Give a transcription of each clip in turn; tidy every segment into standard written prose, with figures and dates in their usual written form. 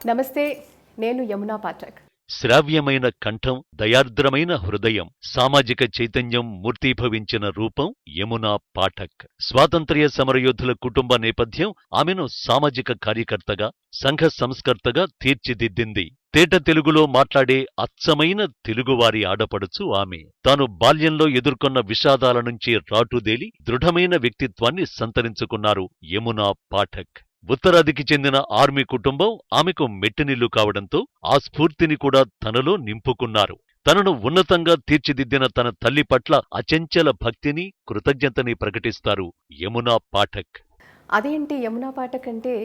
నమస్తే. నేను యమునా పాఠక్. శ్రావ్యమైన కంఠం, దయార్ద్రమైన హృదయం, సామాజిక చైతన్యం మూర్తీభవించిన రూపం యమునా పాఠక్. స్వాతంత్ర్య సమరయోధుల కుటుంబ నేపథ్యం ఆమెను సామాజిక కార్యకర్తగా, సంఘ సంస్కర్తగా తీర్చిదిద్దింది. తేట తెలుగులో మాట్లాడే అచ్చమైన తెలుగువారి ఆడపడుచు ఆమె. తాను బాల్యంలో ఎదుర్కొన్న విషాదాల నుంచి రాటుదేలి దృఢమైన వ్యక్తిత్వాన్ని సంతరించుకున్నారు యమునా పాఠక్. ఉత్తరాదికి చెందిన ఆర్మీ కుటుంబం ఆమెకు మెట్టినిల్లు కావడంతో ఆ స్ఫూర్తిని కూడా తనలో నింపుకున్నారు. తనను ఉన్నతంగా తీర్చిదిద్దిన తన తల్లి పట్ల అచంచల భక్తిని, కృతజ్ఞతని ప్రకటిస్తారు యమునా పాఠక్. అదేంటి యమునా పాఠక్ అంటే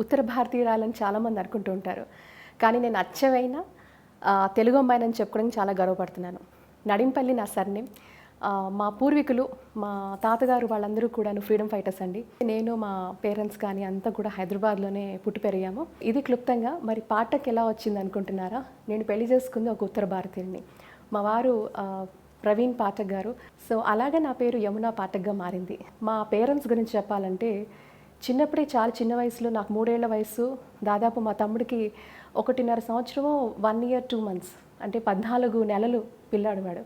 ఉత్తర భారతీయురాలని చాలామంది అనుకుంటూ ఉంటారు. కానీ నేను అచ్చమైన తెలుగు అమ్మాయినని చెప్పుకోవడానికి చాలా గర్వపడుతున్నాను. నడింపల్లి నా సర్నేమ్. మా పూర్వీకులు, మా తాతగారు వాళ్ళందరూ కూడాను ఫ్రీడమ్ ఫైటర్స్ అండి. నేను మా పేరెంట్స్ కానీ అంతా కూడా హైదరాబాద్లోనే పుట్టి పెరిగాము. ఇది క్లుప్తంగా. మరి పాఠక్ ఎలా వచ్చింది అనుకుంటున్నారా? నేను పెళ్లి చేసుకుంది ఒక ఉత్తర భారతీయుడిని. మా వారు ప్రవీణ్ పాఠక్ గారు. సో అలాగే నా పేరు యమునా పాఠక్గా మారింది. మా పేరెంట్స్ గురించి చెప్పాలంటే చిన్నప్పుడే చాలా చిన్న వయసులో, నాకు 3 ఏళ్ల వయసు, దాదాపు మా తమ్ముడికి 1.5 సంవత్సరము, 1 year 2 months, అంటే 14 నెలలు పిల్లాడు వాడు.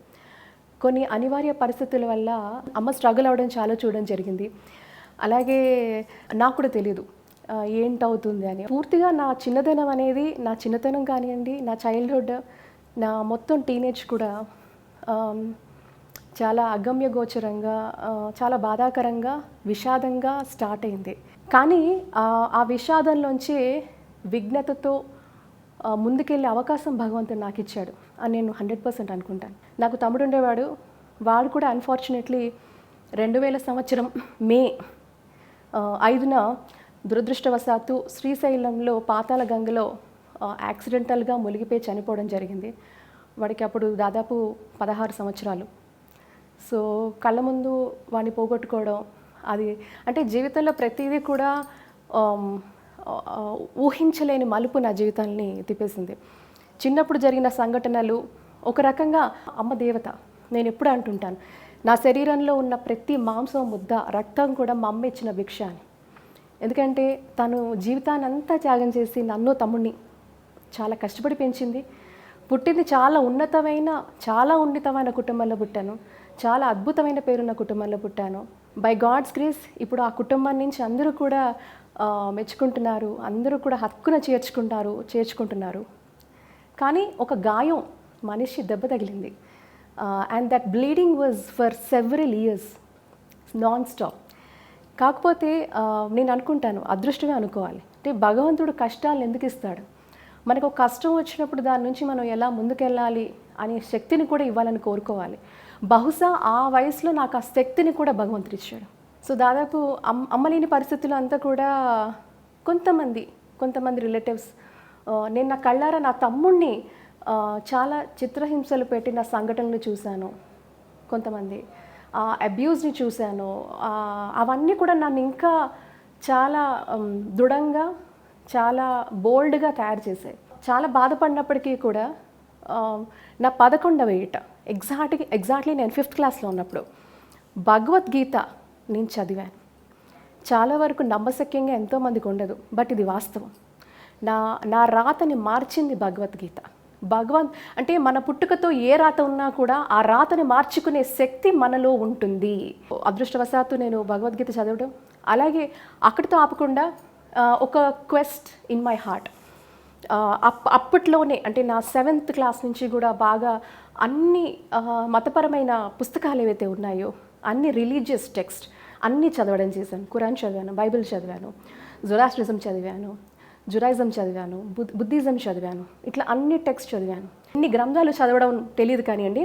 కొన్ని అనివార్య పరిస్థితుల వల్ల అమ్మ స్ట్రగుల్ అవ్వడం చాలా చూడడం జరిగింది. అలాగే నాకు కూడా తెలియదు ఏంటవుతుంది అని. పూర్తిగా నా చిన్నతనం అనేది, నా చిన్నతనం కానివ్వండి, నా చైల్డ్హుడ్, నా మొత్తం టీనేజ్ కూడా చాలా అగమ్య గోచరంగా, చాలా బాధాకరంగా, విషాదంగా స్టార్ట్ అయింది. కానీ ఆ విషాదంలోంచి విఘ్నతతో ముందుకెళ్ళే అవకాశం భగవంతుడు నాకు ఇచ్చాడు అని నేను 100% అనుకుంటాను. నాకు తమ్ముడు ఉండేవాడు. వాడు కూడా అన్ఫార్చునేట్లీ 2000 సంవత్సరం మే 5న దురదృష్టవశాత్తు శ్రీశైలంలో పాతాళ గంగలో యాక్సిడెంటల్గా మునిగిపోయి చనిపోవడం జరిగింది. వాడికి అప్పుడు దాదాపు 16 సంవత్సరాలు. సో కళ్ళ ముందు వాడిని పోగొట్టుకోవడం, అది అంటే జీవితంలో ప్రతిదీ కూడా ఊహించలేని మలుపు నా జీవితాన్ని తిప్పేసింది. చిన్నప్పుడు జరిగిన సంఘటనలు ఒక రకంగా అమ్మ దేవత. నేను ఎప్పుడు అంటుంటాను, నా శరీరంలో ఉన్న ప్రతి మాంసం ముద్ద, రక్తం కూడా మా అమ్మ ఇచ్చిన భిక్ష అని. ఎందుకంటే తను జీవితాన్ని అంతా త్యాగం చేసి నన్ను తమ్ముడిని చాలా కష్టపడి పెంచింది. పుట్టింది చాలా ఉన్నతమైన కుటుంబంలో పుట్టాను. చాలా అద్భుతమైన పేరున్న కుటుంబంలో పుట్టాను. బై గాడ్స్ గ్రేస్ ఇప్పుడు ఆ కుటుంబం నుంచి అందరూ కూడా మెచ్చుకుంటున్నారు, అందరూ కూడా హక్కున చేర్చుకుంటున్నారు. కానీ ఒక గాయం, మనిషి దెబ్బ తగిలింది. And that bleeding was for several years non stop. కాకపోతే నేను అనుకుంటాను, అదృష్టమే అనుకోవాలి. అంటే భగవంతుడు కష్టాలను ఎందుకు ఇస్తాడు? మనకు ఒక కష్టం వచ్చినప్పుడు దాని నుంచి మనం ఎలా ముందుకెళ్ళాలి అనే శక్తిని కూడా ఇవ్వాలని కోరుకోవాలి. బహుశా ఆ వయసులో నాకు ఆ శక్తిని కూడా భగవంతుడు ఇచ్చాడు. సో దాదాపు అమ్మలేని పరిస్థితులు అంతా కూడా కొంతమంది రిలేటివ్స్, నేను నా కళ్ళారా నా తమ్ముడిని చాలా చిత్రహింసలు పెట్టిన సంఘటనలు చూశాను. కొంతమంది అబ్యూస్ని చూశాను. అవన్నీ కూడా నన్ను ఇంకా చాలా దృఢంగా, చాలా బోల్డ్గా తయారు చేశాయి. చాలా బాధపడినప్పటికీ కూడా నా 11వ ఏట ఎగ్జాక్ట్లీ నేను 5th క్లాస్లో ఉన్నప్పుడు భగవద్గీత నేను చదివాను. చాలా వరకు నమ్మశక్యంగా ఎంతోమందికి ఉండదు, బట్ ఇది వాస్తవం. నా రాతని మార్చింది భగవద్గీత. అంటే మన పుట్టుకతో ఏ రాత ఉన్నా కూడా ఆ రాతని మార్చుకునే శక్తి మనలో ఉంటుంది. అదృష్టవశాత్తు నేను భగవద్గీత చదవడం, అలాగే అక్కడితో ఆపకుండా ఒక క్వెస్ట్ ఇన్ మై హార్ట్. అప్పట్లోనే అంటే నా 7th క్లాస్ నుంచి కూడా బాగా అన్ని మతపరమైన పుస్తకాలు ఏవైతే ఉన్నాయో, అన్ని రిలీజియస్ టెక్స్ట్ అన్నీ చదవడం చేశాను. ఖురాన్ చదివాను, బైబిల్ చదివాను, జొరాస్ట్రిజం చదివాను, జుడాయిజం చదివాను, బుద్ధిజం చదివాను. ఇట్లా అన్ని టెక్స్ట్ చదివాను. ఇన్ని గ్రంథాలు చదవడం తెలియదు కానివ్వండి,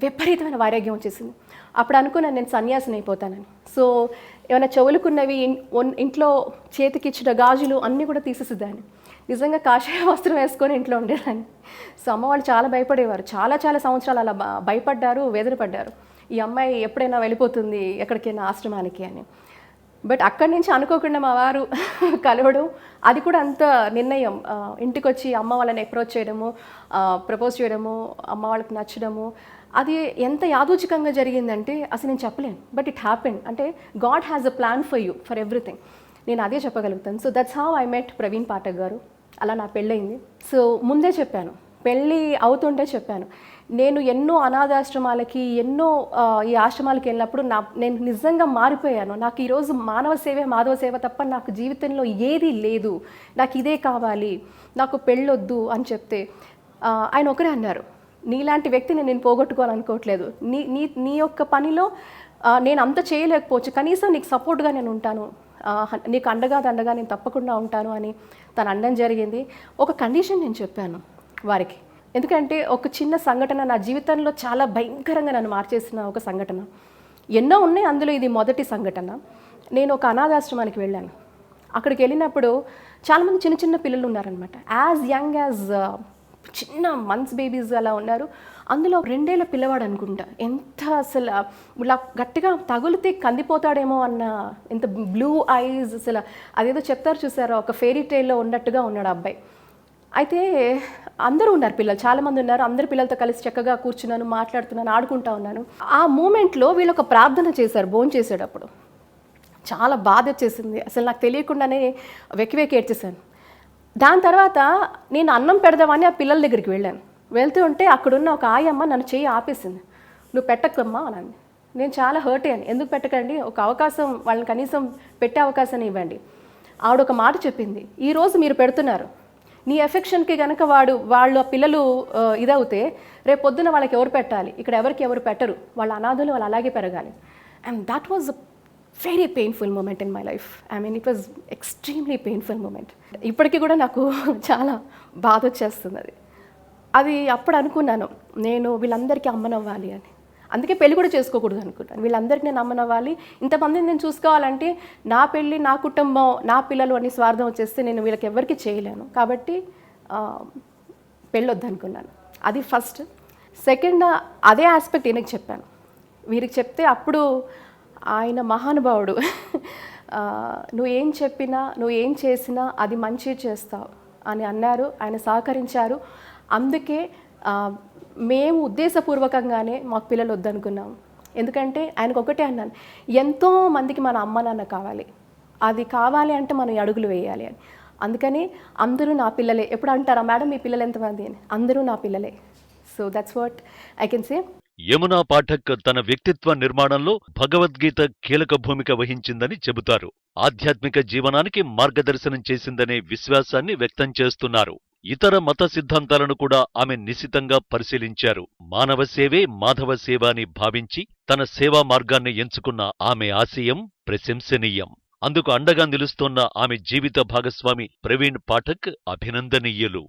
విపరీతమైన వైరాగ్యం వచ్చేసింది. అప్పుడు అనుకున్నాను నేను సన్యాసిని అయిపోతానని. సో ఏమైనా చెవులుకున్నవి, ఇంట్లో చేతికిచ్చిన గాజులు అన్నీ కూడా తీసేసేదాన్ని. నిజంగా కాషాయ వస్త్రం వేసుకొని ఇంట్లో ఉండేదాన్ని. సో అమ్మ వాళ్ళు చాలా భయపడేవారు. చాలా సంవత్సరాలు అలా భయపడ్డారు, వేదన పడ్డారు. ఈ అమ్మాయి ఎప్పుడైనా వెళ్ళిపోతుంది ఎక్కడికైనా ఆశ్రమానికి అని. బట్ అక్కడి నుంచి అనుకోకుండా మా వారు కలవడం, అది కూడా అంత నిర్ణయం. ఇంటికి వచ్చి అమ్మ వాళ్ళని అప్రోచ్ చేయడము, ప్రపోజ్ చేయడము, అమ్మ వాళ్ళకి నచ్చడము, అది ఎంత యాదృచ్ఛికంగా జరిగిందంటే అసలు నేను చెప్పలేను. But it happen. అంటే god has a plan for you, for everything. నేను అదే చెప్పగలుగుతాను. So that's how I met Praveen Pathak garu. అలా నా పెళ్ళయింది. సో ముందే చెప్పాను, పెళ్ళి అవుతుంటే చెప్పాను, నేను ఎన్నో అనాథాశ్రమాలకి ఈ ఆశ్రమాలకి వెళ్ళినప్పుడు నేను నిజంగా మారిపోయాను. నాకు ఈరోజు మానవ సేవే మాధవ సేవ తప్ప నాకు జీవితంలో ఏదీ లేదు, నాకు ఇదే కావాలి, నాకు పెళ్ళొద్దు అని చెప్తే ఆయన ఒకరే అన్నారు, నీలాంటి వ్యక్తిని నేను పోగొట్టుకోవాలనుకోవట్లేదు, నీ యొక్క పనిలో నేను అంత చేయలేకపోవచ్చు, కనీసం నీకు సపోర్ట్గా నేను ఉంటాను, నీకు అండగా నేను తప్పకుండా ఉంటాను అని తను అనడం జరిగింది. ఒక కండిషన్ నేను చెప్పాను వారికి, ఎందుకంటే ఒక చిన్న సంఘటన నా జీవితంలో చాలా భయంకరంగా నన్ను మార్చేసిన ఒక సంఘటన. ఎన్నో ఉన్నాయి, అందులో ఇది మొదటి సంఘటన. నేను ఒక అనాథాశ్రమానికి వెళ్ళాను. అక్కడికి వెళ్ళినప్పుడు చాలామంది చిన్న చిన్న పిల్లలు ఉన్నారనమాట, యాజ్ యంగ్ యాజ్ చిన్న మంత్స్ బేబీస్ అలా ఉన్నారు. అందులో 2 ఏళ్ల పిల్లవాడు అనుకుంటా, ఎంత అసలు ఇలా గట్టిగా తగులితే కందిపోతాడేమో అన్న, ఎంత బ్లూ ఐజ్, అసలు అదేదో చెప్తారు చూసారా, ఒక ఫెయిరీ టైల్లో ఉన్నట్టుగా ఉన్నాడు అబ్బాయి. అయితే అందరూ ఉన్నారు, పిల్లలు చాలామంది ఉన్నారు. అందరు పిల్లలతో కలిసి చక్కగా కూర్చున్నాను, మాట్లాడుతున్నాను, ఆడుకుంటా ఉన్నాను. ఆ మూమెంట్లో వీళ్ళు ఒక ప్రార్థన చేశారు భోంచేసేటప్పుడు. చాలా బాధ వచ్చేసింది, అసలు నాకు తెలియకుండానే వెక్కి ఏడ్చేసాను. దాని తర్వాత నేను అన్నం పెడదామని ఆ పిల్లల దగ్గరికి వెళ్ళాను. వెళ్తూ ఉంటే అక్కడున్న ఒక ఆయమ్మ నన్ను చెయ్యి ఆపేసింది, నువ్వు పెట్టక్కమ్మా అని. నేను చాలా హర్ట్ అయ్యాను, ఎందుకు పెట్టకండి, ఒక అవకాశం వాళ్ళని కనీసం పెట్టే అవకాశాన్ని ఇవ్వండి. ఆవిడ ఒక మాట చెప్పింది, ఈరోజు మీరు పెడుతున్నారు, నీ ఎఫెక్షన్కి కనుక వాళ్ళు ఆ పిల్లలు ఇదవుతే రేపు పొద్దున వాళ్ళకి ఎవరు పెట్టాలి, ఇక్కడ ఎవరు పెట్టరు, వాళ్ళ అనాథులు వాళ్ళు అలాగే పెరగాలి. And that was a very painful moment in my life. I mean it was extremely painful moment. ఇప్పటికీ కూడా నాకు చాలా బాధ వచ్చేస్తుంది అది. అప్పుడు అనుకున్నాను, నేను వీళ్ళందరికీ అమ్మనవ్వాలి అని. అందుకే పెళ్లి కూడా చేసుకోకూడదు అనుకుంటాను. వీళ్ళందరికీ నేను అమ్మనవ్వాలి, ఇంతమందిని నేను చూసుకోవాలంటే నా పెళ్ళి, నా కుటుంబం, నా పిల్లలు అని స్వార్థం వచ్చేస్తే నేను వీళ్ళకి ఎవరికి చేయలేను. కాబట్టి పెళ్ళొద్దు అనుకున్నాను. అది ఫస్ట్. సెకండ్, అదే ఆస్పెక్ట్ ఈయనకి చెప్పాను. వీరికి చెప్తే అప్పుడు ఆయన మహానుభావుడు, నువ్వేం చెప్పినా నువ్వేం చేసినా అది మంచి చేస్తావు అని అన్నారు. ఆయన సహకరించారు. అందుకే మేము ఉద్దేశపూర్వకంగానే మాకు పిల్లలు వద్దనుకున్నాం. ఎందుకంటే ఆయనకు ఒకటే అన్నాను, ఎంతో మందికి మన అమ్మ నాన్న కావాలి, అది కావాలి అంటే మనం అడుగులు వేయాలి అని. అందుకని అందరూ నా పిల్లలే. ఎప్పుడు అంటారా మేడం మీ పిల్లలు ఎంతమంది అని, అందరూ నా పిల్లలే. So that's what I can say. Yamuna Pathak తన వ్యక్తిత్వ నిర్మాణంలో భగవద్గీత కీలక భూమిక వహించిందని చెబుతారు. ఆధ్యాత్మిక జీవనానికి మార్గదర్శనం చేసిందనే విశ్వాసాన్ని వ్యక్తం చేస్తున్నారు. ఇతర మత సిద్ధాంతాలను కూడా ఆమె నిశితంగా పరిశీలించారు. మానవ సేవే మాధవ సేవ అని భావించి తన సేవా మార్గాన్ని ఎంచుకున్న ఆమె ఆశయం ప్రశంసనీయం. అందుకు అండగా నిలుస్తోన్న ఆమె జీవిత భాగస్వామి ప్రవీణ్ పాఠక్ అభినందనీయులు.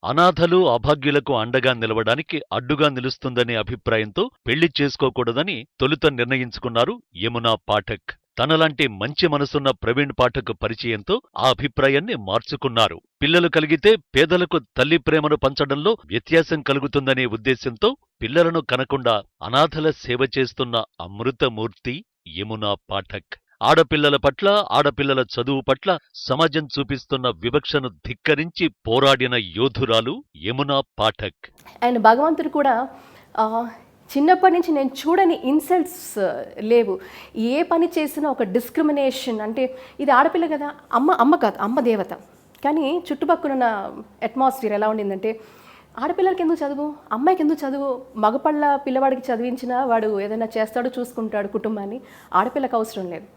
అనాథలు, అభాగ్యులకు అండగా నిలవడానికి అడ్డుగా నిలుస్తుందనే అభిప్రాయంతో పెళ్లి చేసుకోకూడదని తొలుత నిర్ణయించుకున్నారు యమునా పాఠక్. తనలాంటి మంచి మనసున్న ప్రవీణ్ పాఠక్ పరిచయంతో ఆ అభిప్రాయాన్ని మార్చుకున్నారు. పిల్లలు కలిగితే పేదలకు తల్లి ప్రేమను పంచడంలో వ్యత్యాసం కలుగుతుందనే ఉద్దేశంతో పిల్లలను కనకుండా అనాథల సేవ చేస్తున్న అమృతమూర్తి యమునా పాఠక్. ఆడపిల్లల పట్ల, ఆడపిల్లల చదువు పట్ల సమాజం చూపిస్తున్న వివక్షను ధిక్కరించి పోరాడిన యోధురాలు యమునా పాఠక్. అండ్ భగవంతుడు కూడా చిన్నప్పటి నుంచి నేను చూడని ఇన్సల్ట్స్ లేవు. ఏ పని చేసినా ఒక డిస్క్రిమినేషన్, అంటే ఇది ఆడపిల్ల కదా, అమ్మ కాదు, అమ్మ దేవత. కానీ చుట్టుపక్కల ఉన్న అట్మాస్ఫియర్ ఎలా ఉండిందంటే, ఆడపిల్లలకి ఎందుకు చదువు, అమ్మాయికి ఎందుకు చదువు, మగపళ్ళ పిల్లవాడికి చదివించినా వాడు ఏదైనా చేస్తాడు, చూసుకుంటాడు కుటుంబాన్ని, ఆడపిల్లకి అవసరం లేదు.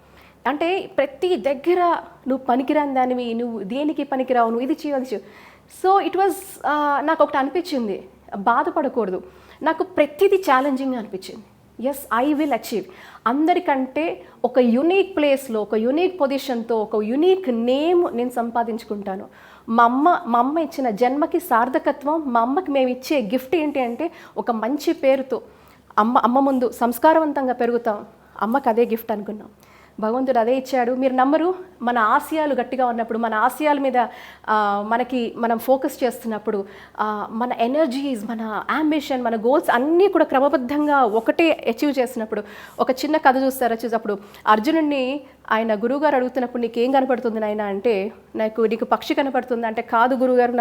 అంటే ప్రతి దగ్గర నువ్వు పనికిరాని దానివి, నువ్వు దేనికి పనికిరావు, నువ్వు ఇది చేయవు, అది చేయవు. సో ఇట్ వాజ్ నాకు ఒకటి అనిపించింది, బాధపడకూడదు, నాకు ప్రతిదీ ఛాలెంజింగ్ అనిపించింది. Yes, I will achieve. అందరికంటే ఒక యునీక్ ప్లేస్లో, ఒక యునీక్ పొజిషన్తో, ఒక యునీక్ నేమ్ నేను సంపాదించుకుంటాను. మా అమ్మ ఇచ్చిన జన్మకి సార్థకత్వం, మా అమ్మకి మేము ఇచ్చే గిఫ్ట్ ఏంటి అంటే ఒక మంచి పేరుతో అమ్మ ముందు సంస్కారవంతంగా పెరుగుతాం. అమ్మకి అదే గిఫ్ట్ అనుకున్నాం. భగవంతుడు అదే ఇచ్చాడు. మీరు నమ్మరు, మన ఆశయాలు గట్టిగా ఉన్నప్పుడు, మన ఆశయాల మీద మనం ఫోకస్ చేస్తున్నప్పుడు, మన ఎనర్జీస్, మన అంబిషన్, మన గోల్స్ అన్నీ కూడా క్రమబద్ధంగా ఒకటే అచీవ్ చేసినప్పుడు, ఒక చిన్న కథ చూస్తారా, చూసినప్పుడు అర్జునుడిని ఆయన గురువుగారు అడుగుతున్నప్పుడు నీకేం కనపడుతుంది నాయన అంటే, నీకు పక్షి కనపడుతుంది అంటే, కాదు గురువుగారు,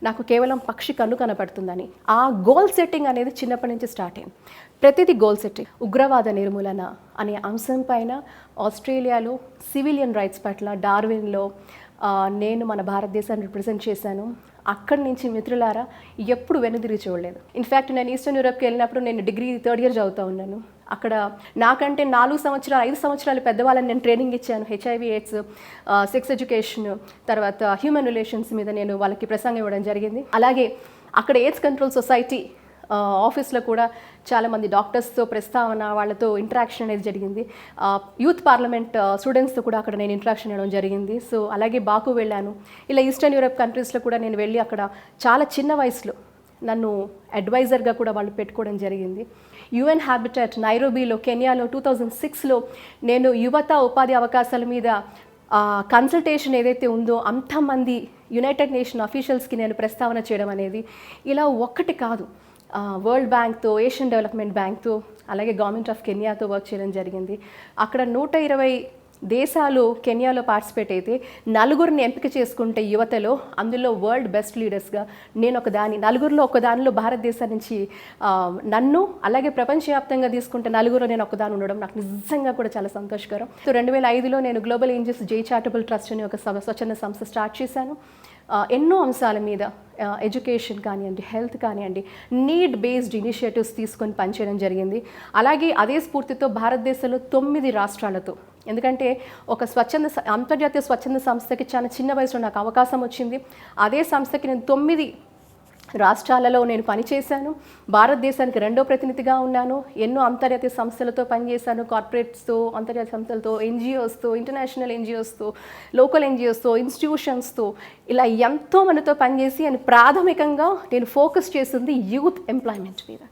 నాకు కేవలం పక్షి కన్ను కనపడుతుందని. ఆ గోల్ సెట్టింగ్ అనేది చిన్నప్పటి నుంచి స్టార్ట్ అయింది. ప్రతిదీ గోల్ సెట్టింగ్. ఉగ్రవాద నిర్మూలన అనే అంశం పైన ఆస్ట్రేలియాలో సివిలియన్ రైట్స్ పట్ల డార్విన్లో నేను మన భారతదేశాన్ని రిప్రజెంట్ చేశాను. అక్కడి నుంచి మిత్రులారా ఎప్పుడు వెనుదిరిగి చూడలేదు. ఇన్ఫ్యాక్ట్ నేను ఈస్టర్న్ యూరప్కి వెళ్ళినప్పుడు నేను డిగ్రీ 3rd ఇయర్ చదువుతూ ఉన్నాను. అక్కడ నాకంటే 4 సంవత్సరాలు 5 సంవత్సరాలు పెద్దవాళ్ళని నేను ట్రైనింగ్ ఇచ్చాను. HIV AIDS, సెక్స్ ఎడ్యుకేషన్, తర్వాత హ్యూమన్ రిలేషన్స్ మీద నేను వాళ్ళకి ప్రసంగం ఇవ్వడం జరిగింది. అలాగే అక్కడ ఎయిడ్స్ కంట్రోల్ సొసైటీ ఆఫీస్లో కూడా చాలామంది డాక్టర్స్తో ప్రస్తావన, వాళ్ళతో ఇంటరాక్షన్ అనేది జరిగింది. యూత్ పార్లమెంట్ స్టూడెంట్స్తో కూడా అక్కడ నేను ఇంటరాక్షన్ ఇవ్వడం జరిగింది. సో అలాగే బాకు వెళ్ళాను. ఇలా ఈస్టర్న్ యూరప్ కంట్రీస్లో కూడా నేను వెళ్ళి అక్కడ చాలా చిన్న వయసులో నన్ను అడ్వైజర్గా కూడా వాళ్ళు పెట్టుకోవడం జరిగింది. UN హ్యాబిటాట్ నైరోబీలో, కెన్యాలో 2006లో నేను యువత ఉపాధి అవకాశాల మీద కన్సల్టేషన్ ఏదైతే ఉందో అంతమంది యునైటెడ్ నేషన్ అఫీషియల్స్కి నేను ప్రస్తావన చేయడం అనేది ఇలా ఒక్కటి కాదు. వరల్డ్ బ్యాంక్తో, ఏషియన్ డెవలప్మెంట్ బ్యాంక్తో, అలాగే గవర్నమెంట్ ఆఫ్ కెన్యాతో వర్క్ చేయడం జరిగింది. అక్కడ 120 దేశాలు కెన్యాలో పార్టిసిపేట్ అయితే 4 ఎంపిక చేసుకుంటే యువతలో, అందులో వరల్డ్ బెస్ట్ లీడర్స్గా నేను నలుగురిలో ఒకదానిలో భారతదేశం నుంచి నన్ను, అలాగే ప్రపంచవ్యాప్తంగా తీసుకుంటే 4 నేను ఒకదాని ఉండడం నాకు నిజంగా కూడా చాలా సంతోషకరం. సో 2005లో నేను గ్లోబల్ ఏంజల్స్ జై చారిటబుల్ ట్రస్ట్ అని ఒక స్వచ్ఛంద సంస్థ స్టార్ట్ చేశాను. ఎన్నో అంశాల మీద ఎడ్యుకేషన్ కానివ్వండి, హెల్త్ కానివ్వండి, నీడ్ బేస్డ్ ఇనిషియేటివ్స్ తీసుకొని పనిచేయడం జరిగింది. అలాగే అదే స్ఫూర్తితో భారతదేశంలో 9 రాష్ట్రాలతో, ఎందుకంటే ఒక అంతర్జాతీయ స్వచ్ఛంద సంస్థకి చాలా చిన్న వయసులో నాకు అవకాశం వచ్చింది. అదే సంస్థకి నేను 9 రాష్ట్రాలలో నేను పనిచేశాను. భారతదేశానికి 2వ ప్రతినిధిగా ఉన్నాను. ఎన్నో అంతర్జాతీయ సంస్థలతో పనిచేశాను. కార్పొరేట్స్తో, అంతర్జాతీయ సంస్థలతో, NGOస్తో, ఇంటర్నేషనల్ NGOస్తో, లోకల్ NGOస్తో, ఇన్స్టిట్యూషన్స్తో, ఇలా ఎంతో మందితో పనిచేసి అని ప్రాథమికంగా నేను ఫోకస్ చేసింది యూత్ ఎంప్లాయ్మెంట్ మీద,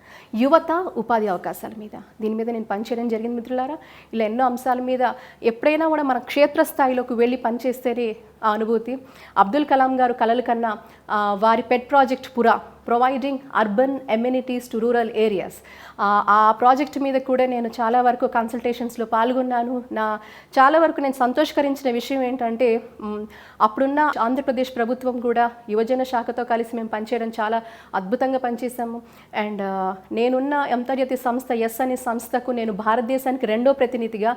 యువత ఉపాధి అవకాశాల మీద. దీని మీద నేను పనిచేయడం జరిగింది మిత్రులారా. ఇలా ఎన్నో అంశాల మీద ఎప్పుడైనా కూడా మన క్షేత్రస్థాయిలోకి వెళ్ళి పనిచేస్తేనే ఆ అనుభూతి. అబ్దుల్ కలాం గారు కలలు కన్నా వారి పెట్ ప్రాజెక్ట్ పురా, providing urban amenities to rural areas, ఆ ప్రాజెక్ట్ మీద కూడా నేను చాలా వరకు కన్సల్టేషన్స్లో పాల్గొన్నాను. చాలా వరకు నేను సంతోషకరించిన విషయం ఏంటంటే, అప్పుడున్న ఆంధ్రప్రదేశ్ ప్రభుత్వం కూడా యువజన శాఖతో కలిసి మేము పనిచేయడం చాలా అద్భుతంగా పనిచేసాము. అండ్ నేనున్న అంతర్జాతీయ సంస్థ అనే సంస్థకు నేను భారతదేశానికి 2వ ప్రతినిధిగా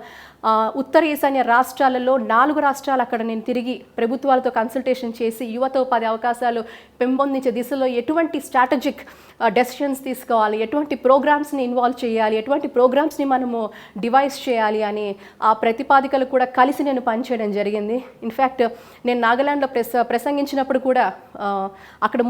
ఉత్తర ఈశాన్య రాష్ట్రాలలో 4 రాష్ట్రాలు అక్కడ నేను తిరిగి ప్రభుత్వాలతో కన్సల్టేషన్ చేసి యువత ఉపాధి అవకాశాలు పెంపొందించే దిశలో ఎటువంటి స్ట్రాటజిక్ డెసిషన్స్ తీసుకోవాలి, ఎటువంటి ప్రోగ్రామ్స్ని ఇన్వాల్వ్ చేయాలి, ఎటువంటి ప్రోగ్రామ్స్ని మనము డివైస్ చేయాలి అని ఆ ప్రతిపాదికలు కూడా కలిసి నేను పనిచేయడం జరిగింది. ఇన్ఫ్యాక్ట్ నేను నాగాలాండ్లో ప్రసంగించినప్పుడు కూడా అక్కడ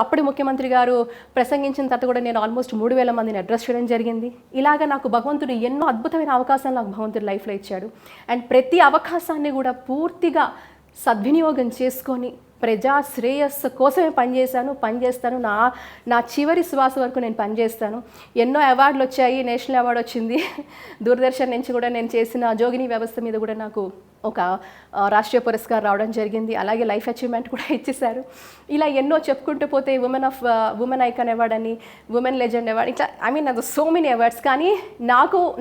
అప్పటి ముఖ్యమంత్రి గారు ప్రసంగించిన తర్వాత కూడా నేను ఆల్మోస్ట్ 3,000 మందిని అడ్రస్ చేయడం జరిగింది. ఇలాగ నాకు భగవంతుడు ఎన్నో అద్భుతమైన అవకాశాలు నాకు భగవంతుడు లైఫ్లో ఇచ్చాడు. అండ్ ప్రతి అవకాశాన్ని కూడా పూర్తిగా సద్వినియోగం చేసుకొని ప్రజా శ్రేయస్సు కోసమే పనిచేస్తాను. నా చివరి శ్వాస వరకు నేను పనిచేస్తాను. ఎన్నో అవార్డులు వచ్చాయి. నేషనల్ అవార్డు వచ్చింది. దూరదర్శన్ నుంచి కూడా నేను చేసిన జోగిని వ్యవస్థ మీద కూడా నాకు ఒక రాష్ట్రీయ పురస్కారం రావడం జరిగింది. అలాగే లైఫ్ అచీవ్మెంట్ కూడా ఇచ్చేశారు. ఇలా ఎన్నో చెప్పుకుంటూ పోతే ఉమెన్ ఐకాన్ అవార్డ్ అని, ఉమెన్ లెజెండ్ అవార్డ్, ఇట్లా అది సో మెనీ అవార్డ్స్. కానీ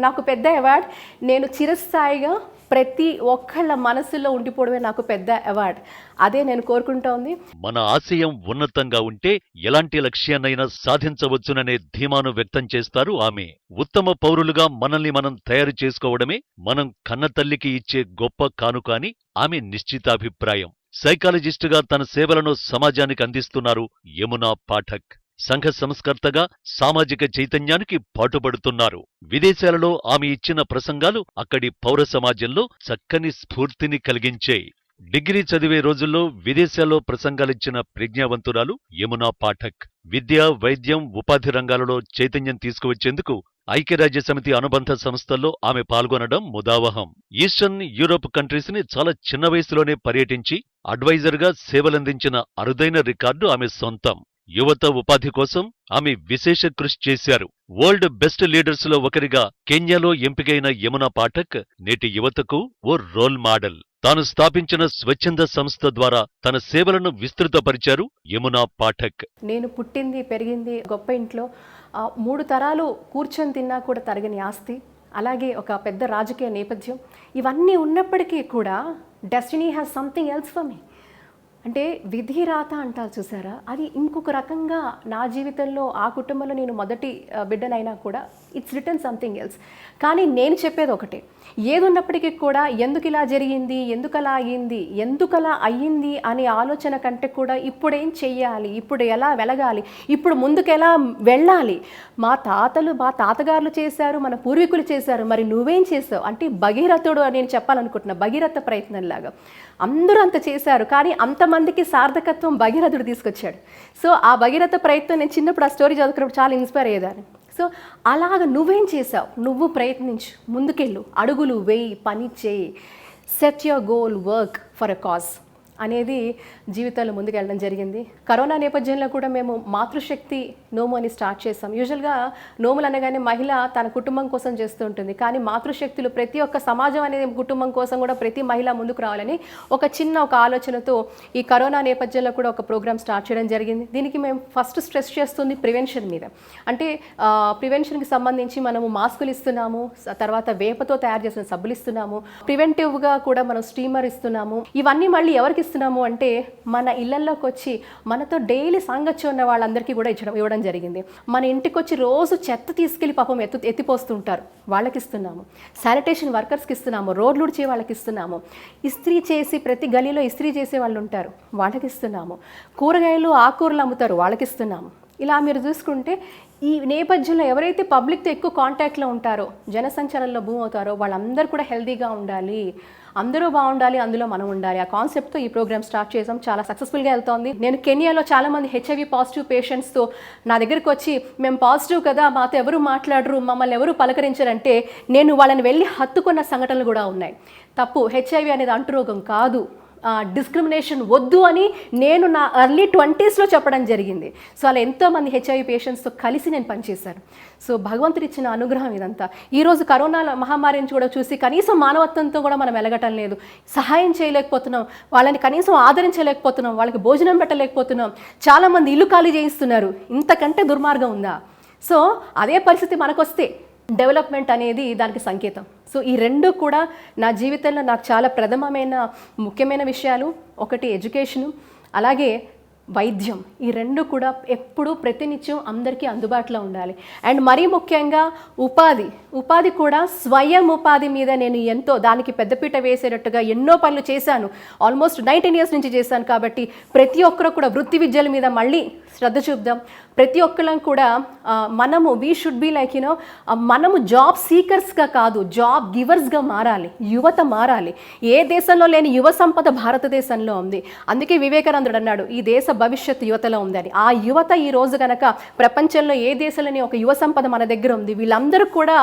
నాకు పెద్ద అవార్డ్, నేను చిరస్థాయిగా ప్రతి ఒక్కళ్ళ మనసులో ఉండిపోవడమే నాకు పెద్ద అవార్డ్. అదే నేను కోరుకుంటోంది. మన ఆశయం ఉన్నతంగా ఉంటే ఎలాంటి లక్ష్యాన్నైనా సాధించవచ్చుననే ధీమాను వ్యక్తం చేస్తారు ఆమె. ఉత్తమ పౌరులుగా మనల్ని మనం తయారు చేసుకోవడమే మనం కన్నతల్లికి ఇచ్చే గొప్ప కానుక అని ఆమె నిశ్చితాభిప్రాయం. సైకాలజిస్టుగా తన సేవలను సమాజానికి అందిస్తున్నారు యమునా పాఠక్. సంఘ సంస్కర్తగా సామాజిక చైతన్యానికి పాటుపడుతున్నారు. విదేశాలలో ఆమె ఇచ్చిన ప్రసంగాలు అక్కడి పౌర సమాజంలో చక్కని స్ఫూర్తిని కలిగించాయి. డిగ్రీ చదివే రోజుల్లో విదేశాల్లో ప్రసంగాలిచ్చిన ప్రజ్ఞావంతురాలు యమునా పాఠక్. విద్య, వైద్యం, ఉపాధి రంగాలలో చైతన్యం తీసుకువచ్చేందుకు ఐక్యరాజ్యసమితి అనుబంధ సంస్థల్లో ఆమె పాల్గొనడం ముదావహం. ఈస్టర్న్ యూరోప్ కంట్రీస్ ని చాలా చిన్న వయసులోనే పర్యటించి అడ్వైజర్గా సేవలందించిన అరుదైన రికార్డు ఆమె సొంతం. యువత ఉపాధి కోసం ఆమె విశేష కృషి చేశారు. వరల్డ్ బెస్ట్ లీడర్స్ లో ఒకరిగా కెన్యాలో ఎంపికైన యమునా పాఠక్ నేటి యువతకు ఓ రోల్ మోడల్. తాను స్థాపించిన స్వచ్ఛంద సంస్థ ద్వారా తన సేవలను విస్తృతపరిచారు యమునా పాఠక్. నేను పుట్టింది పెరిగింది గొప్ప ఇంట్లో. 3 తరాలు కూర్చొని తిన్నా కూడా తరగని ఆస్తి. అలాగే ఒక పెద్ద రాజకీయ నేపథ్యం, ఇవన్నీ ఉన్నప్పటికీ కూడా destiny has something else for me. అంటే విధి రాత అంటారు చూసారా, అది ఇంకొక రకంగా నా జీవితంలో ఆ కుటుంబంలో నేను మొదటి బిడ్డనైనా కూడా ఇట్స్ రిటర్న్ సంథింగ్ ఎల్స్. కానీ నేను చెప్పేది ఒకటే, ఏది ఉన్నప్పటికీ కూడా ఎందుకు ఇలా జరిగింది, ఎందుకు అలా అయ్యింది అనే ఆలోచన కంటే కూడా ఇప్పుడు ఏం చెయ్యాలి, ఇప్పుడు ఎలా వెలగాలి, ఇప్పుడు ముందుకు ఎలా వెళ్ళాలి, మా తాతగారులు చేశారు, మన పూర్వీకులు చేశారు, మరి నువ్వేం చేసావు అంటే భగీరథుడు అని నేను చెప్పాలనుకుంటున్నా. భగీరథ ప్రయత్నంలాగా అందరూ అంత చేశారు, కానీ అంతమందికి సార్థకత్వం భగీరథుడు తీసుకొచ్చాడు. సో ఆ భగీరథ ప్రయత్నం నేను చిన్నప్పుడు ఆ స్టోరీ చదువుకున్నప్పుడు చాలా ఇన్స్పైర్ అయ్యేదాన్ని. సో అలాగ నువ్వేం చేసావు, నువ్వు ప్రయత్నించు, ముందుకెళ్ళు, అడుగులు వేయి, పని చేయి, set your goal, work for a cause అనేది జీవితంలో ముందుకెళ్ళడం జరిగింది. కరోనా నేపథ్యంలో కూడా మేము మాతృశక్తి నోము అని స్టార్ట్ చేసాం. యూజువల్గా నోములు అనగానే మహిళ తన కుటుంబం కోసం చేస్తూ ఉంటుంది, కానీ మాతృశక్తులు ప్రతి ఒక్క సమాజం అనే కుటుంబం కోసం కూడా ప్రతి మహిళ ముందుకు రావాలని ఒక ఆలోచనతో ఈ కరోనా నేపథ్యంలో కూడా ఒక ప్రోగ్రామ్ స్టార్ట్ చేయడం జరిగింది. దీనికి మేము ఫస్ట్ స్ట్రెస్ చేస్తుంది ప్రివెన్షన్ మీద. అంటే ప్రివెన్షన్కి సంబంధించి మనము మాస్కులు ఇస్తున్నాము, తర్వాత వేపతో తయారు చేసిన సబ్బులు ఇస్తున్నాము, ప్రివెంటివ్గా కూడా మనం స్టీమర్ ఇస్తున్నాము. ఇవన్నీ మళ్ళీ ఎవరికి ఇస్తున్నాము అంటే మన ఇళ్లలోకి వచ్చి మనతో డైలీ సాంగత్యం ఉన్న వాళ్ళందరికీ కూడా ఇవ్వడం జరిగింది. మన ఇంటికి వచ్చి రోజు చెత్త తీసుకెళ్లి పాపం ఎత్తిపోస్తుంటారు, వాళ్ళకి ఇస్తున్నాము. శానిటేషన్ వర్కర్స్కి ఇస్తున్నాము, రోడ్లు ఉడిచే వాళ్ళకి ఇస్తున్నాము, ఇస్త్రీ చేసి ప్రతి గలీలో ఇస్త్రీ చేసే వాళ్ళు ఉంటారు, వాళ్ళకి ఇస్తున్నాము, కూరగాయలు ఆకుకూరలు అమ్ముతారు, వాళ్ళకి ఇస్తున్నాము. ఇలా మీరు చూసుకుంటే ఈ నేపథ్యంలో ఎవరైతే పబ్లిక్తో ఎక్కువ కాంటాక్ట్లో ఉంటారో, జనసంచారంలో మూవ్ అవుతారో వాళ్ళందరూ కూడా హెల్తీగా ఉండాలి, అందరూ బాగుండాలి, అందులో మనం ఉండాలి. ఆ కాన్సెప్ట్తో ఈ ప్రోగ్రామ్ స్టార్ట్ చేసాం. చాలా సక్సెస్ఫుల్గా వెళ్తోంది. నేను కెనియాలో చాలామంది హెచ్ఐవి పాజిటివ్ పేషెంట్స్తో నా దగ్గరికి వచ్చి మేము పాజిటివ్ కదా, మాతో ఎవరు మాట్లాడరు, మమ్మల్ని ఎవరు పలకరించారంటే నేను వాళ్ళని వెళ్ళి హత్తుకున్న సంఘటనలు కూడా ఉన్నాయి. తప్పు, హెచ్ఐవి అనేది అంటురోగం కాదు, డిస్క్రిమినేషన్ వద్దు అని నేను నా ఎర్లీ 20s చెప్పడం జరిగింది. సో అలా ఎంతోమంది హెచ్ఐవి పేషెంట్స్తో కలిసి నేను పనిచేశాను. సో భగవంతుడు ఇచ్చిన అనుగ్రహం ఇదంతా. ఈరోజు కరోనా మహమ్మారిని కూడా చూసి కనీసం మానవత్వంతో కూడా మనం వెలగటం లేదు, సహాయం చేయలేకపోతున్నాం, వాళ్ళని కనీసం ఆదరించలేకపోతున్నాం, వాళ్ళకి భోజనం పెట్టలేకపోతున్నాం, చాలామంది ఇల్లు ఖాళీ చేయిస్తున్నారు. ఇంతకంటే దుర్మార్గం ఉందా? సో అదే పరిస్థితి మనకొస్తే డెవలప్మెంట్ అనేది దానికి సంకేతం. సో ఈ రెండు కూడా నా జీవితంలో నాకు చాలా ముఖ్యమైన విషయాలు. ఒకటి ఎడ్యుకేషను, అలాగే వైద్యం. ఈ రెండు కూడా ఎప్పుడూ ప్రతినిత్యం అందరికీ అందుబాటులో ఉండాలి. అండ్ మరీ ముఖ్యంగా ఉపాధి కూడా స్వయం ఉపాధి మీద నేను ఎంతో దానికి పెద్దపీట వేసేటట్టుగా ఎన్నో పనులు చేశాను. ఆల్మోస్ట్ 19 years నుంచి చేశాను. కాబట్టి ప్రతి ఒక్కరు కూడా వృత్తి విద్యల మీద మళ్ళీ శ్రద్ధ చూపుదాం. ప్రతి ఒక్కళ్ళం కూడా మనము వీ షుడ్ బి లైక్ మనము జాబ్ సీకర్స్గా కాదు, జాబ్ గివర్స్గా మారాలి. యువత మారాలి. ఏ దేశంలో లేని యువ సంపద భారతదేశంలో ఉంది. అందుకే వివేకానందుడు అన్నాడు, ఈ దేశ భవిష్యత్తు యువతలో ఉందని. ఆ యువత ఈ రోజు కనుక ప్రపంచంలో ఏ దేశంలోని ఒక యువ సంపద మన దగ్గర ఉంది. వీళ్ళందరూ కూడా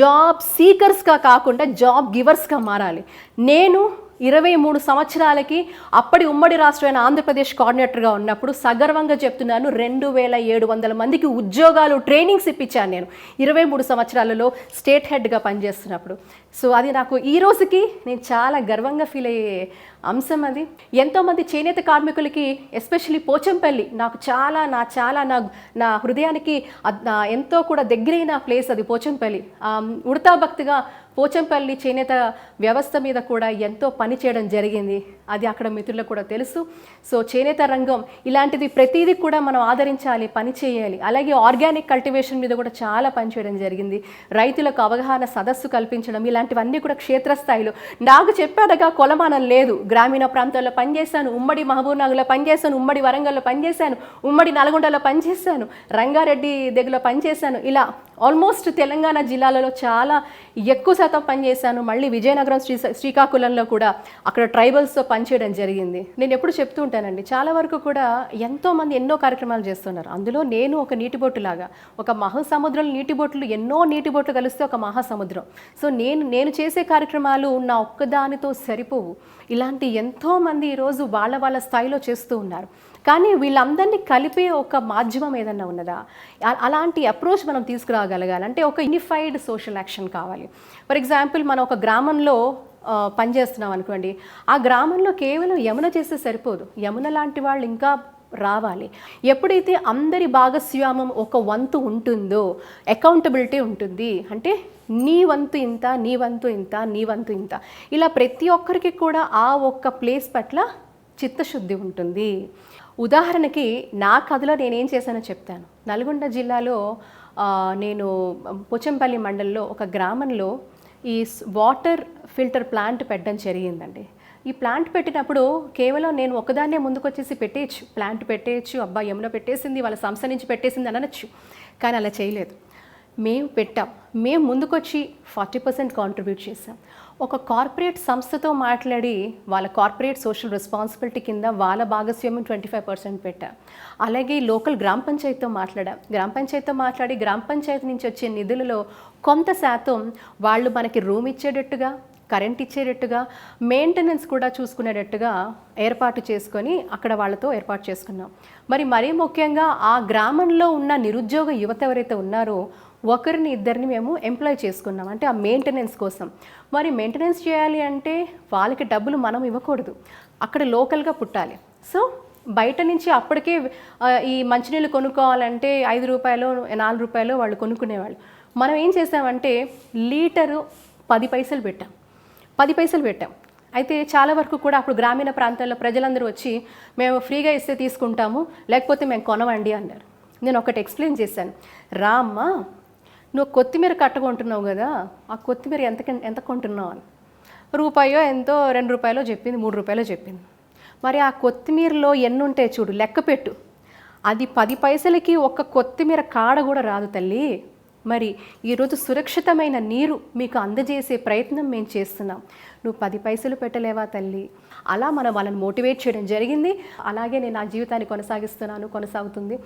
జాబ్ సీకర్స్గా కాకుండా జాబ్ గివర్స్గా మారాలి. నేను 23 సంవత్సరాలకి అప్పటి ఉమ్మడి రాష్ట్రమైన ఆంధ్రప్రదేశ్ కోఆర్డినేటర్గా ఉన్నప్పుడు సగర్వంగా చెప్తున్నాను, 2700 మందికి ఉద్యోగాలు ట్రైనింగ్స్ ఇప్పించాను నేను 23 సంవత్సరాలలో స్టేట్ హెడ్గా పనిచేస్తున్నప్పుడు. సో అది నాకు ఈ రోజుకి నేను చాలా గర్వంగా ఫీల్ అయ్యే అంశం. అది ఎంతోమంది చేనేత కార్మికులకి, ఎస్పెషల్లీ పోచంపల్లి నాకు నా హృదయానికి ఎంతో కూడా దగ్గరైన ప్లేస్ అది పోచంపల్లి. ఉడతా భక్తిగా పోచంపల్లి చేనేత వ్యవస్థ మీద కూడా ఎంతో పని చేయడం జరిగింది. అది అక్కడ మిత్రులకు కూడా తెలుసు. సో చేనేత రంగం ఇలాంటిది ప్రతిదీ కూడా మనం ఆదరించాలి, పని చేయాలి. అలాగే ఆర్గానిక్ కల్టివేషన్ మీద కూడా చాలా పని చేయడం జరిగింది. రైతులకు అవగాహన సదస్సు కల్పించడం, ఇలాంటివన్నీ కూడా క్షేత్రస్థాయిలో. నాకు చెప్పారుగా కొలమానం లేదు. గ్రామీణ ప్రాంతాల్లో పనిచేశాను, ఉమ్మడి మహబూబ్నగర్లో పనిచేశాను, ఉమ్మడి వరంగల్లో పనిచేశాను, ఉమ్మడి నల్గొండలో పనిచేశాను, రంగారెడ్డి దగ్గరలో పనిచేశాను. ఇలా ఆల్మోస్ట్ తెలంగాణ జిల్లాలలో చాలా ఎక్కువ శాతం పనిచేశాను. మళ్ళీ విజయనగరం శ్రీకాకుళంలో కూడా అక్కడ ట్రైబల్స్తో పనిచేయడం జరిగింది. నేను ఎప్పుడు చెప్తూ ఉంటానండి, చాలా వరకు కూడా ఎంతోమంది ఎన్నో కార్యక్రమాలు చేస్తున్నారు. అందులో నేను ఒక నీటిబొట్టు లాగా, ఒక మహాసముద్రంలో నీటిబొట్లు, ఎన్నో నీటిబొట్లు కలిస్తే ఒక మహాసముద్రం. సో నేను చేసే కార్యక్రమాలు నా ఒక్కదానితో సరిపోవు. ఇలాంటి ఎంతోమంది ఈరోజు వాళ్ళ స్థాయిలో చేస్తూ ఉన్నారు. కానీ వీళ్ళందరినీ కలిపే ఒక మాధ్యమం ఏదన్నా ఉన్నదా? అలాంటి అప్రోచ్ మనం తీసుకురాగలగాలి. అంటే ఒక యూనిఫైడ్ సోషల్ యాక్షన్ కావాలి. ఫర్ ఎగ్జాంపుల్, మనం ఒక గ్రామంలో పనిచేస్తున్నాం అనుకోండి, ఆ గ్రామంలో కేవలం యమున చేస్తే సరిపోదు. యమున లాంటి వాళ్ళు ఇంకా రావాలి. ఎప్పుడైతే అందరి భాగస్వామ్యం ఒక వంతు ఉంటుందో అకౌంటబిలిటీ ఉంటుంది. అంటే నీ వంతు ఇంత, నీ వంతు ఇంత, నీ వంతు ఇంత, ఇలా ప్రతి ఒక్కరికి కూడా ఆ ఒక్క ప్లేస్ పట్ల చిత్తశుద్ధి ఉంటుంది. ఉదాహరణకి నా కథలో నేనేం చేశానో చెప్తాను. నల్గొండ జిల్లాలో నేను పోచంపల్లి మండలంలో ఒక గ్రామంలో ఈ వాటర్ ఫిల్టర్ ప్లాంట్ పెట్టడం జరిగిందండి. ఈ ప్లాంట్ పెట్టినప్పుడు కేవలం నేను ఒకదాన్నే ముందుకొచ్చేసి పెట్టేయచ్చు, ప్లాంట్ పెట్టేయచ్చు, అబ్బా యమున పెట్టేసింది, వాళ్ళ సంస్థ నుంచి పెట్టేసింది అని అనొచ్చు. కానీ అలా చేయలేదు. మేము పెట్టాం. మేము ముందుకొచ్చి 40% కాంట్రిబ్యూట్ చేసాం. ఒక కార్పొరేట్ సంస్థతో మాట్లాడి వాళ్ళ కార్పొరేట్ సోషల్ రెస్పాన్సిబిలిటీ కింద వాళ్ళ భాగస్వామ్యం 25% పెట్టాం. అలాగే లోకల్ గ్రామ పంచాయతీతో మాట్లాడాం. గ్రామ పంచాయతీ నుంచి వచ్చే నిధులలో కొంత శాతం వాళ్ళు మనకి రూమ్ ఇచ్చేటట్టుగా, కరెంట్ ఇచ్చేటట్టుగా, మెయింటెనెన్స్ కూడా చూసుకునేటట్టుగా ఏర్పాటు చేసుకొని అక్కడ వాళ్ళతో ఏర్పాటు చేసుకున్నాం. మరీ ముఖ్యంగా ఆ గ్రామంలో ఉన్న నిరుద్యోగ యువత ఎవరైతే ఉన్నారో ఒకరిని ఇద్దరిని మేము ఎంప్లాయ్ చేసుకున్నాం. అంటే ఆ మెయింటెనెన్స్ కోసం. మరి మెయింటెనెన్స్ చేయాలి అంటే వాళ్ళకి డబ్బులు మనం ఇవ్వకూడదు, అక్కడ లోకల్గా పుట్టాలి. సో బయట నుంచి అప్పటికే ఈ మంచినీళ్ళు కొనుక్కోవాలంటే 5 రూపాయలు 4 రూపాయలు వాళ్ళు కొనుక్కునేవాళ్ళు. మనం ఏం చేసామంటే లీటరు 10 పైసలు పెట్టాం. 10 పైసలు పెట్టాం. అయితే చాలా వరకు కూడా అప్పుడు గ్రామీణ ప్రాంతాల్లో ప్రజలందరూ వచ్చి మేము ఫ్రీగా ఇస్తే తీసుకుంటాము, లేకపోతే మేము కొనవండి అన్నారు. నేను ఒకటి ఎక్స్ప్లెయిన్ చేశాను. రామ్మా, నువ్వు కొత్తిమీర కట్టుకుంటున్నావు కదా, ఆ కొత్తిమీర ఎంత కొంటున్నావు అని. రూపాయో ఎంతో 2 రూపాయలో చెప్పింది, 3 రూపాయలో చెప్పింది. మరి ఆ కొత్తిమీరలో ఎన్ని ఉంటాయి చూడు, లెక్క పెట్టు. అది 10 పైసలకి ఒక్క కొత్తిమీర కాడ కూడా రాదు తల్లి. మరి ఈరోజు సురక్షితమైన నీరు మీకు అందజేసే ప్రయత్నం మేము చేస్తున్నాం, నువ్వు 10 పైసలు పెట్టలేవా తల్లి? అలా మనం వాళ్ళని మోటివేట్ చేయడం జరిగింది. అలాగే నేను నా జీవితాన్ని కొనసాగుతుంది.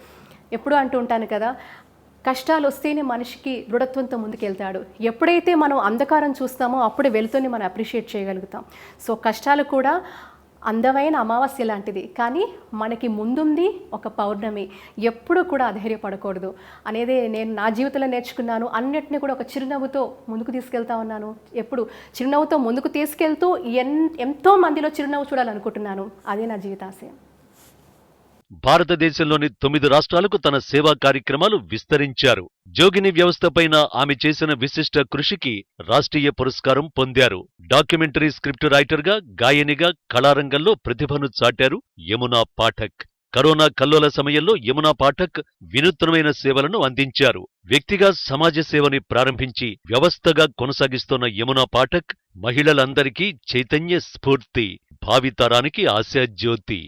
ఎప్పుడూ అంటూ ఉంటాను కదా, కష్టాలు వస్తేనే మనిషికి దృఢత్వంతో ముందుకెళ్తాడు. ఎప్పుడైతే మనం అంధకారం చూస్తామో అప్పుడే వెలుతుని మనం అప్రిషియేట్ చేయగలుగుతాం. సో కష్టాలు కూడా అందమైన అమావాస్య లాంటిది, కానీ మనకి ముందుంది ఒక పౌర్ణమి. ఎప్పుడూ కూడా అధైర్యపడకూడదు అనేది నేను నా జీవితంలో నేర్చుకున్నాను. అన్నిటిని కూడా ఒక చిరునవ్వుతో ముందుకు తీసుకెళ్తా ఉన్నాను. ఎప్పుడు చిరునవ్వుతో ముందుకు తీసుకెళ్తూ ఎంతో మందిలో చిరునవ్వు చూడాలనుకుంటున్నాను. అదే నా జీవితాశయం. భారతదేశంలోని 9 రాష్ట్రాలకు తన సేవా కార్యక్రమాలు విస్తరించారు. జోగిని వ్యవస్థపైన ఆమె చేసిన విశిష్ట కృషికి రాష్ట్రీయ పురస్కారం పొందారు. డాక్యుమెంటరీ స్క్రిప్ట్ రైటర్గా, గాయనిగా, కళారంగంలో ప్రతిభను చాటారు యమునా పాఠక్. కరోనా కల్లోల సమయంలో యమునా పాఠక్ వినూత్నమైన సేవలను అందించారు. వ్యక్తిగా సమాజ సేవని ప్రారంభించి వ్యవస్థగా కొనసాగిస్తున్న యమునా పాఠక్ మహిళలందరికీ చైతన్య స్ఫూర్తి, భావితరానికి ఆశాజ్యోతి.